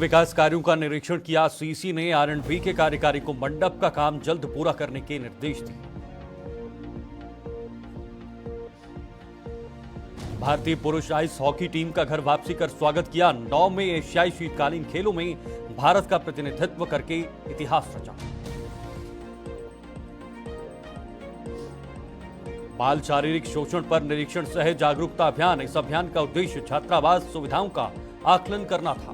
विकास कार्यों का निरीक्षण किया सीसी ने। आर&बी के कार्यकारी को मंडप का काम जल्द पूरा करने के निर्देश दिए। भारतीय पुरुष आइस हॉकी टीम का घर वापसी कर स्वागत किया। 9वें एशियाई शीतकालीन खेलों में भारत का प्रतिनिधित्व करके इतिहास रचा। बाल शारीरिक शोषण पर निरीक्षण सह जागरूकता अभियान। इस अभियान का उद्देश्य छात्रावास सुविधाओं का आकलन करना था।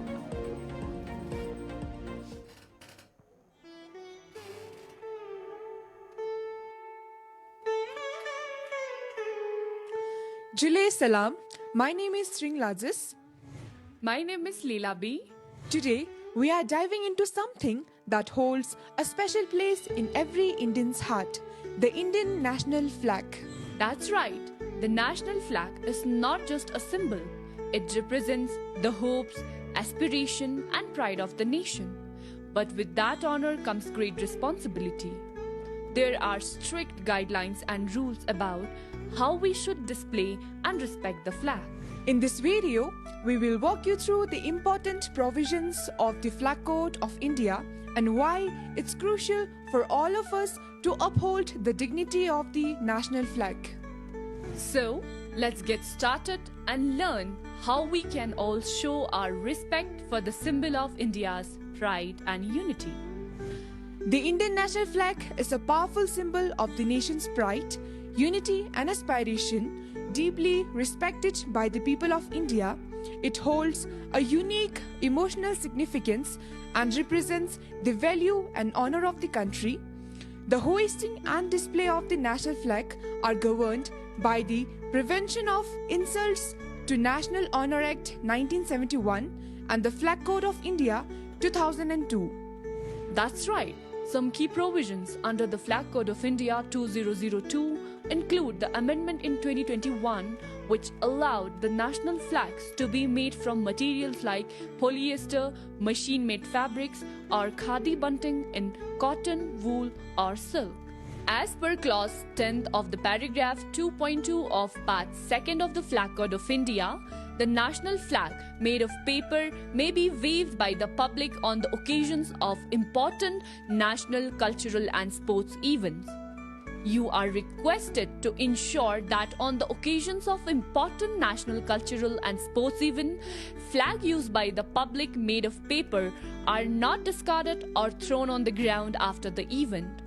Jile Salam, my name is Sringlazis. My name is Leela B. Today, we are diving into something that holds a special place in every Indian's heart, the Indian national flag. That's right. The national flag is not just a symbol. It represents the hopes, aspiration and pride of the nation. But with that honor comes great responsibility. There are strict guidelines and rules about how we should display and respect the flag. In this video, we will walk you through the important provisions of the Flag Code of India and why it's crucial for all of us to uphold the dignity of the national flag. So, let's get started and learn how we can all show our respect for the symbol of India's pride and unity. The Indian national flag is a powerful symbol of the nation's pride, unity and aspiration, deeply respected by the people of India. It holds a unique emotional significance and represents the value and honor of the country. The hoisting and display of the national flag are governed by the Prevention of Insults to National Honor Act 1971 and the Flag Code of India 2002. That's right. Some key provisions under the Flag Code of India 2002 include the amendment in 2021 which allowed the national flags to be made from materials like polyester, machine-made fabrics or khadi bunting in cotton, wool or silk. As per clause 10th of the paragraph 2.2 of part 2nd of the Flag Code of India, the national flag made of paper may be waved by the public on the occasions of important national, cultural and sports events. You are requested to ensure that on the occasions of important national, cultural and sports events, flag used by the public made of paper are not discarded or thrown on the ground after the event.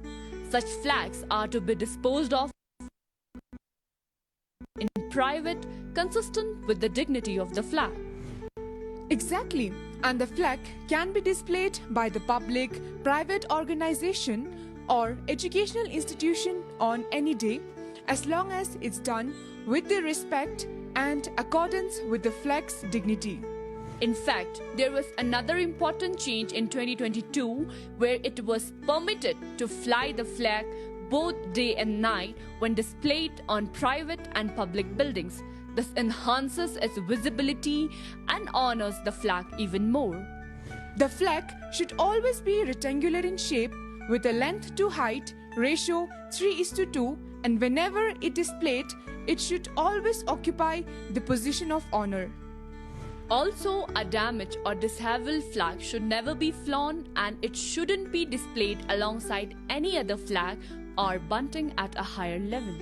Such flags are to be disposed of in private, consistent with the dignity of the flag. Exactly, and the flag can be displayed by the public, private organization or educational institution on any day as long as it's done with the respect and accordance with the flag's dignity. In fact, there was another important change in 2022 where it was permitted to fly the flag both day and night when displayed on private and public buildings. This enhances its visibility and honors the flag even more. The flag should always be rectangular in shape with a length to height ratio 3:2, and whenever it is displayed, it should always occupy the position of honor. Also, a damaged or disheveled flag should never be flown and it shouldn't be displayed alongside any other flag or bunting at a higher level.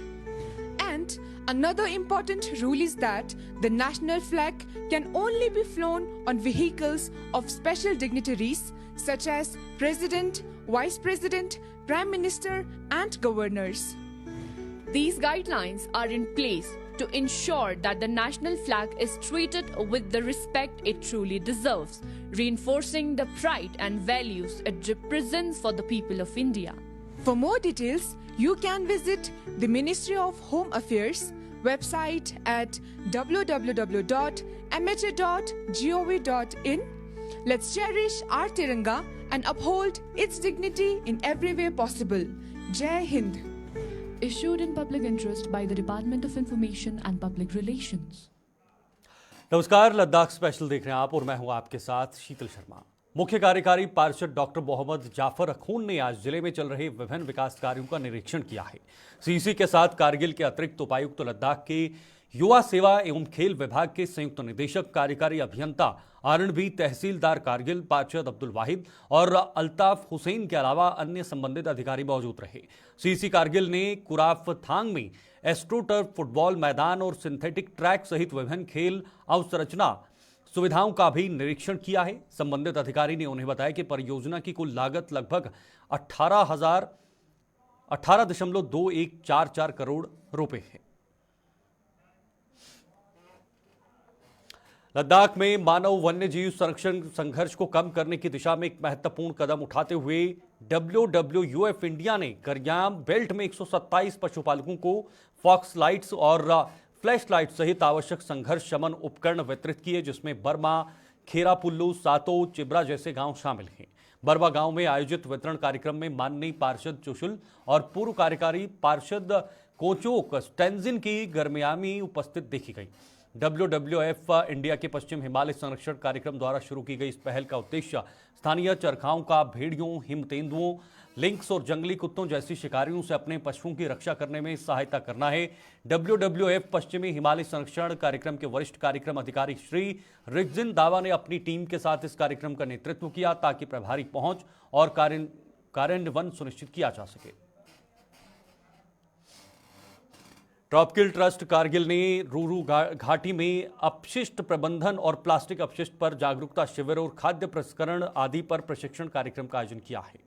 And another important rule is that the national flag can only be flown on vehicles of special dignitaries such as President, Vice President, Prime Minister and Governors. These guidelines are in place to ensure that the national flag is treated with the respect it truly deserves, reinforcing the pride and values it represents for the people of India. For more details, you can visit the Ministry of Home Affairs website at www.mha.gov.in. Let's cherish our Tiranga and uphold its dignity in every way possible. Jai Hind. Issued in public interest by the Department of Information and Public Relations. नमस्कार, Ladakh special देख रहे हैं आप और मैं हूं आपके साथ शीतल शर्मा। मुख्य कार्यकारी पार्षद डॉक्टर मोहम्मद जाफर अखून ने आज जिले में चल रहे विभिन्न विकास कार्यों का निरीक्षण किया है। सीसी के साथ कारगिल के अतिरिक्त उपायुक्त लद्दाख के युवा सेवा एवं खेल विभाग के संयुक्त निदेशक कार्यकारी अभियंता आरएनबी, तहसीलदार कारगिल, पार्षद अब्दुल वाहिद और अल्ताफ हुसैन के अलावा अन्य संबंधित अधिकारी मौजूद रहे। सीसी कारगिल ने कुराफथांग में एस्ट्रोटर्फ फुटबॉल मैदान और सिंथेटिक ट्रैक सहित विभिन्न खेल अवसंरचना सुविधाओं का भी निरीक्षण किया है। संबंधित अधिकारी ने उन्हें बताया कि परियोजना की कुल लागत लगभग 18.2144 करोड़ रुपए है। लद्दाख में मानव वन्यजीव संरक्षण संघर्ष को कम करने की दिशा में एक महत्वपूर्ण कदम उठाते हुए WWF इंडिया ने करगिल बेल्ट में 127 पशुपालकों को फॉक्स लाइट्स और फ्लैश लाइट सहित आवश्यक संघर्ष शमन उपकरण वितरित किए, जिसमें बर्मा, खेरापुल्लू, सातो, चिब्रा जैसे गांव शामिल हैं। बर्मा गांव में आयोजित वितरण कार्यक्रम में माननीय पार्षद चुशुल और पूर्व कार्यकारी पार्षद कोचोक स्टेंजिन की गर्मियामी उपस्थित देखी गई। WWF इंडिया के पश्चिम हिमालय संरक्षण कार्यक्रम द्वारा शुरू की गई इस पहल का उद्देश्य स्थानीय चरखाओं का भेड़ियों, हिमतेंदुओं, लिंक्स और जंगली कुत्तों जैसी शिकारियों से अपने पशुओं की रक्षा करने में सहायता करना है। WWF पश्चिमी हिमालय संरक्षण कार्यक्रम के वरिष्ठ कार्यक्रम अधिकारी श्री रिगजिन दावा ने अपनी टीम के साथ इस कार्यक्रम का नेतृत्व किया ताकि प्रभावी पहुंच और कार्यान्वयन सुनिश्चित किया जा सके। ट्रॉपिकल ट्रस्ट कारगिल ने रूरू घाटी में अपशिष्ट प्रबंधन और प्लास्टिक अपशिष्ट पर जागरूकता शिविर और खाद्य प्रसंस्करण आदि पर प्रशिक्षण कार्यक्रम का आयोजन किया है।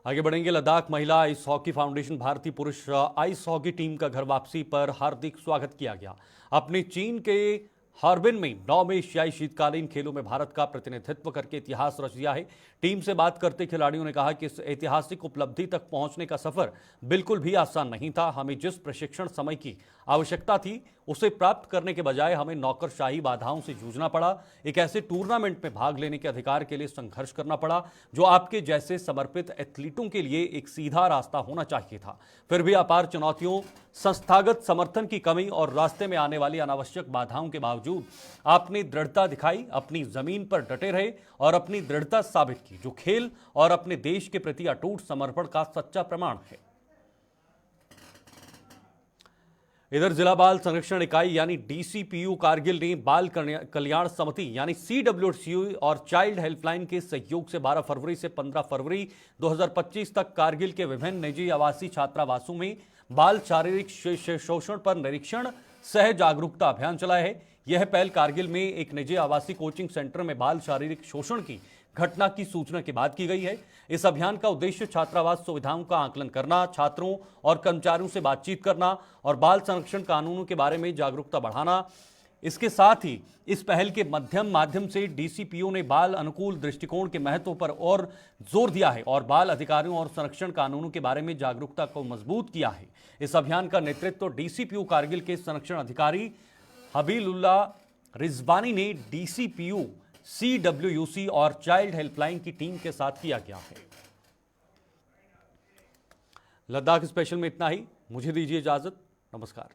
आगे बढ़ेंगे। लद्दाख महिला आइस हॉकी फाउंडेशन भारतीय पुरुष आइस हॉकी टीम का घर वापसी पर हार्दिक स्वागत किया गया। अपने चीन के हार्बिन में 9वें एशियाई शीतकालीन खेलों में भारत का प्रतिनिधित्व करके इतिहास रच दिया है। टीम से बात करते खिलाड़ियों ने कहा कि इस ऐतिहासिक उपलब्धि तक पहुंचने का सफर बिल्कुल भी आसान नहीं था। हमें जिस प्रशिक्षण समय की आवश्यकता थी उसे प्राप्त करने के बजाय हमें नौकरशाही बाधाओं से जूझना पड़ा। एक ऐसे टूर्नामेंट में भाग लेने के अधिकार के लिए संघर्ष करना पड़ा जो आपके जैसे समर्पित एथलीटों के लिए एक सीधा रास्ता होना चाहिए था। फिर भी अपार चुनौतियों, संस्थागत समर्थन की कमी और रास्ते में आने वाली अनावश्यक बाधाओं के बावजूद आपने दृढ़ता दिखाई, अपनी जमीन पर डटे रहे और अपनी दृढ़ता साबित की, जो खेल और अपने देश के प्रति अटूट समर्पण का सच्चा प्रमाण है। इधर जिला बाल संरक्षण इकाई यानी DCPU कारगिल ने बाल कल्याण समिति यानी CWCU और चाइल्ड हेल्पलाइन के सहयोग से 12 फरवरी से 15 फरवरी 2025 तक कारगिल के विभिन्न निजी आवासीय छात्रावासों में बाल शारीरिक शोषण पर निरीक्षण सह जागरूकता अभियान चलाया है। यह पहल कारगिल में एक निजी आवासीय कोचिंग सेंटर में बाल शारीरिक शोषण की घटना की सूचना के बाद की गई है। इस अभियान का उद्देश्य छात्रावास सुविधाओं का आकलन करना, छात्रों और कर्मचारियों से बातचीत करना और बाल संरक्षण कानूनों के बारे में जागरूकता बढ़ाना। इसके साथ ही इस पहल के माध्यम से DCPO ने बाल अनुकूल दृष्टिकोण के महत्व पर और जोर दिया है और बाल अधिकारियों और संरक्षण कानूनों के बारे में जागरूकता को मजबूत किया है। इस अभियान का नेतृत्व DCPO कारगिल के संरक्षण अधिकारी हबीबुल्लाह रिजवानी ने DCPO, CWC और चाइल्ड हेल्पलाइन की टीम के साथ किया गया है। लद्दाख स्पेशल में इतना ही। मुझे दीजिए इजाजत। नमस्कार।